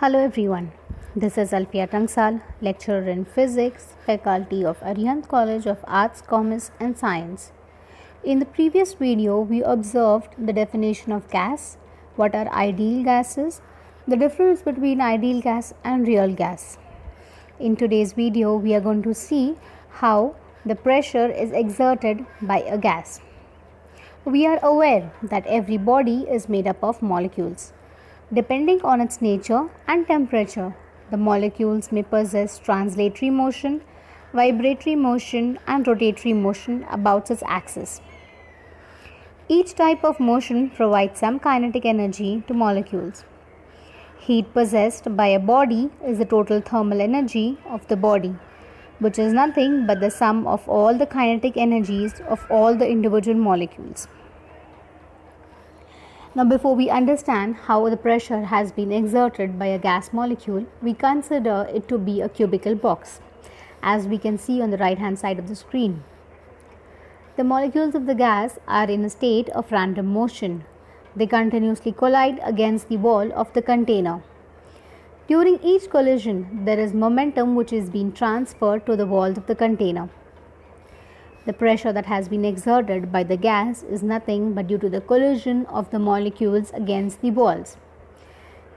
Hello everyone, this is Alfia Tangsal, lecturer in physics, faculty of Arihant College of Arts, Commerce and Science. In the previous video, we observed the definition of gas, what are ideal gases, the difference between ideal gas and real gas. In today's video, we are going to see how the pressure is exerted by a gas. We are aware that every body is made up of molecules. Depending on its nature and temperature, the molecules may possess translatory motion, vibratory motion, and rotatory motion about its axis. Each type of motion provides some kinetic energy to molecules. Heat possessed by a body is the total thermal energy of the body, which is nothing but the sum of all the kinetic energies of all the individual molecules. Now, before we understand how the pressure has been exerted by a gas molecule, we consider it to be a cubical box, as we can see on the right hand side of the screen. The molecules of the gas are in a state of random motion. They continuously collide against the wall of the container. During each collision, there is momentum which is being transferred to the walls of the container. The pressure that has been exerted by the gas is nothing but due to the collision of the molecules against the walls.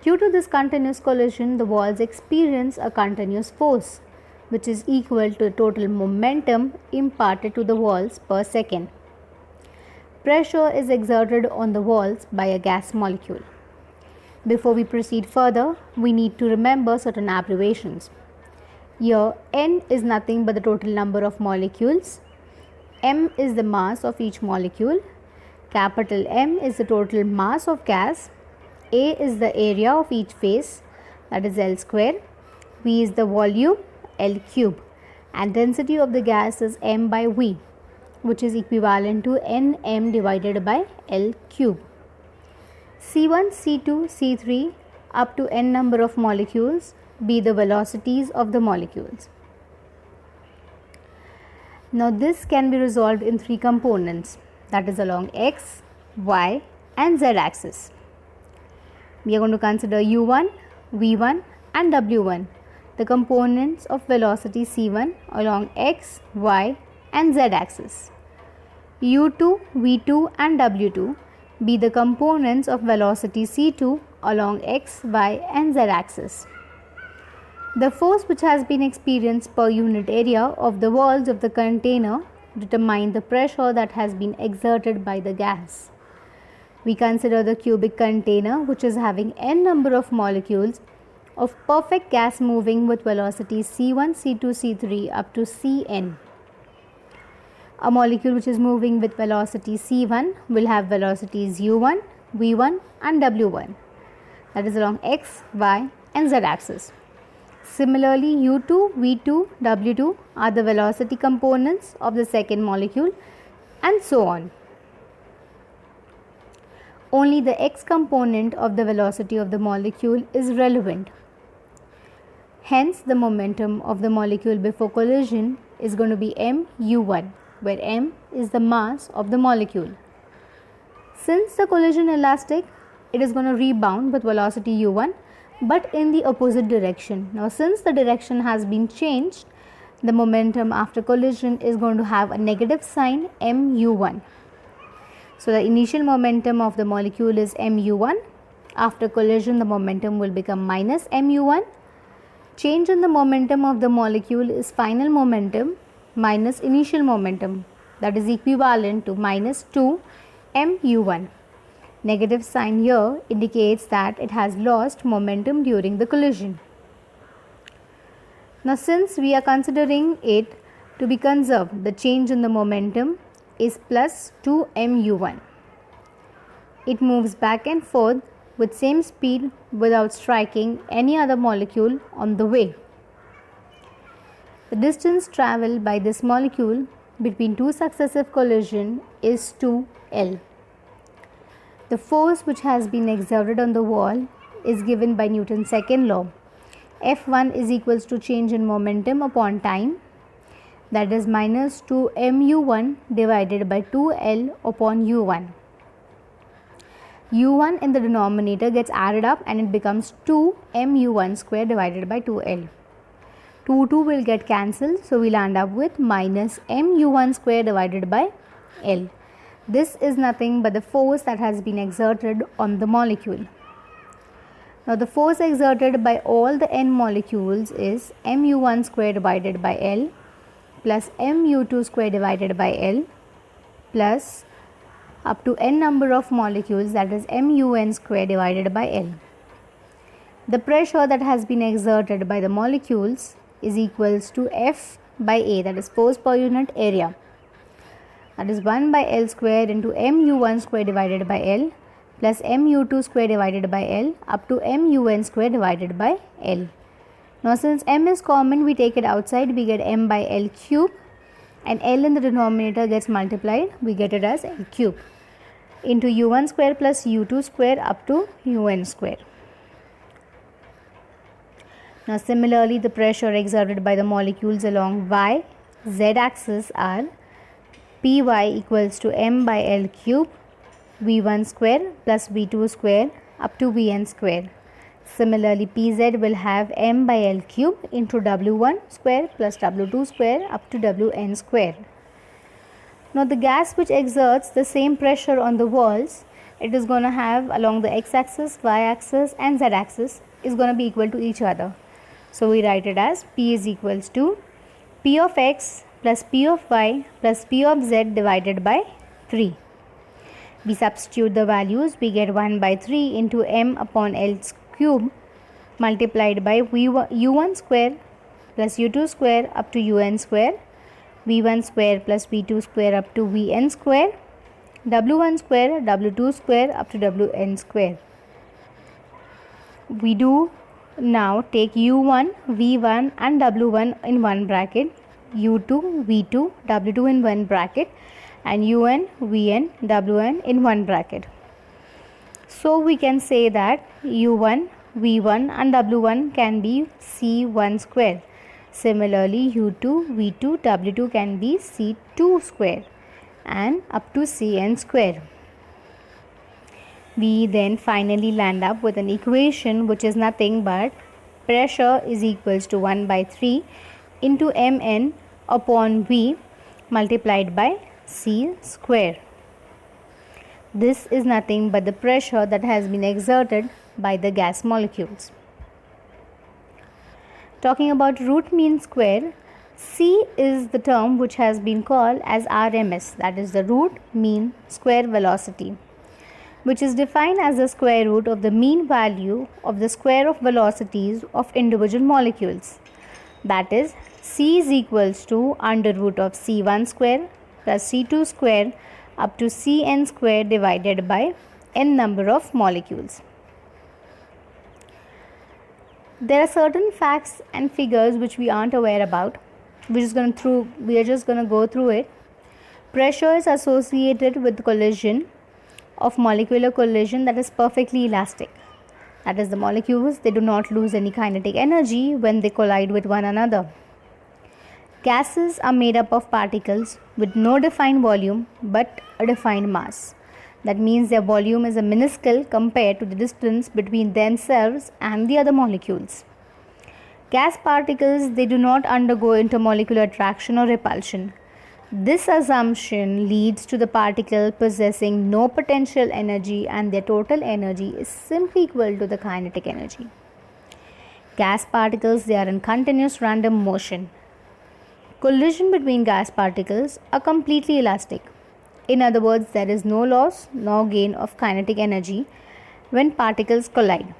Due to this continuous collision, the walls experience a continuous force, which is equal to the total momentum imparted to the walls per second. Pressure is exerted on the walls by a gas molecule. Before we proceed further, we need to remember certain abbreviations. Here, N is nothing but the total number of molecules. M is the mass of each molecule. Capital M is the total mass of gas. A is the area of each phase, that is L square. V is the volume, L cube. And density of the gas is M by V, which is equivalent to Nm divided by L cube. C1, C2, C3 up to n number of molecules be the velocities of the molecules. Now this can be resolved in three components, that is along x, y and z axis. We are going to consider u1, v1 and w1, the components of velocity c1 along x, y and z axis. u2, v2 and w2 be the components of velocity c2 along x, y and z axis. The force which has been experienced per unit area of the walls of the container determine the pressure that has been exerted by the gas. We consider the cubic container which is having n number of molecules of perfect gas moving with velocities c1, c2, c3 up to cn. A molecule which is moving with velocity c1 will have velocities u1, v1 and w1, that is along x, y and z axis. Similarly, u2, v2, w2 are the velocity components of the second molecule and so on. Only the x component of the velocity of the molecule is relevant. Hence, the momentum of the molecule before collision is going to be mu1, where m is the mass of the molecule. Since the collision elastic, it is going to rebound with velocity u1 but in the opposite direction. Now, since the direction has been changed, the momentum after collision is going to have a negative sign mu1. So, the initial momentum of the molecule is mu1. After collision, the momentum will become minus mu1. Change in the momentum of the molecule is final momentum minus initial momentum, that is equivalent to minus 2 mu1. Negative sign here indicates that it has lost momentum during the collision. Now, since we are considering it to be conserved, the change in the momentum is plus 2 mu1. It moves back and forth with same speed without striking any other molecule on the way. The distance travelled by this molecule between two successive collisions is 2L. The force which has been exerted on the wall is given by Newton's second law. F1 is equals to change in momentum upon time, that is minus 2 mu1 divided by 2L upon u1. u1 in the denominator gets added up and it becomes 2mu1 square divided by 2l. 2 will get cancelled, so we'll end up with minus mu1 square divided by l. This is nothing but the force that has been exerted on the molecule. Now the force exerted by all the n molecules is mu1 square divided by l plus mu2 square divided by l plus up to n number of molecules, that is mun square divided by l. The pressure that has been exerted by the molecules is equals to F by A, that is force per unit area. That is 1 by L square into mu1 square divided by L plus mu2 square divided by L up to mun square divided by L. Now since m is common, we take it outside, we get m by L cube, and L in the denominator gets multiplied, we get it as L cube into u1 square plus u2 square up to un square. Now similarly, the pressure exerted by the molecules along y, z axis are Py equals to m by L cube v1 square plus v2 square up to vn square. Similarly, Pz will have m by L cube into w1 square plus w2 square up to wn square. Now the gas which exerts the same pressure on the walls, it is going to have along the x-axis, y-axis and z-axis is going to be equal to each other. So we write it as P is equals to P of x plus P of y plus P of z divided by 3. We substitute the values, we get 1 by 3 into m upon L cube multiplied by u1 square plus u2 square up to un square, v1 square plus v2 square up to vn square, w1 square, w2 square up to wn square. We do now take u1, v1 and w1 in one bracket, u2, v2, w2 in one bracket and un, vn, wn in one bracket. So we can say that u1, v1 and w1 can be c1 square. Similarly, u2, v2, w2 can be c2 square and up to cn square. We then finally land up with an equation which is nothing but pressure is equals to 1 by 3 into mn upon v multiplied by c square. This is nothing but the pressure that has been exerted by the gas molecules. Talking about root mean square, C is the term which has been called as RMS, that is the root mean square velocity, which is defined as the square root of the mean value of the square of velocities of individual molecules. That is, C is equals to under root of C1 square plus C2 square up to Cn square divided by n number of molecules. There are certain facts and figures which we aren't aware about. We are just going to go through it. Pressure is associated with collision of molecular collision that is perfectly elastic. That is, the molecules, they do not lose any kinetic energy when they collide with one another. Gases are made up of particles with no defined volume but a defined mass. That means their volume is a minuscule compared to the distance between themselves and the other molecules. Gas particles, they do not undergo intermolecular attraction or repulsion. This assumption leads to the particle possessing no potential energy and their total energy is simply equal to the kinetic energy. Gas particles, they are in continuous random motion. Collision between gas particles are completely elastic. In other words, there is no loss nor gain of kinetic energy when particles collide.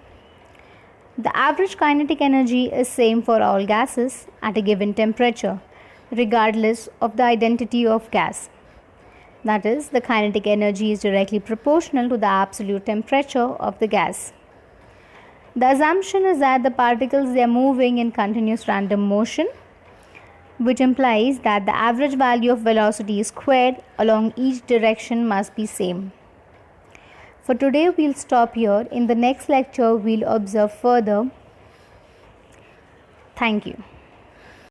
The average kinetic energy is same for all gases at a given temperature, regardless of the identity of gas. That is, the kinetic energy is directly proportional to the absolute temperature of the gas. The assumption is that the particles, they are moving in continuous random motion, which implies that the average value of velocity squared along each direction must be same. For today, we'll stop here. In the next lecture, we'll observe further. Thank you.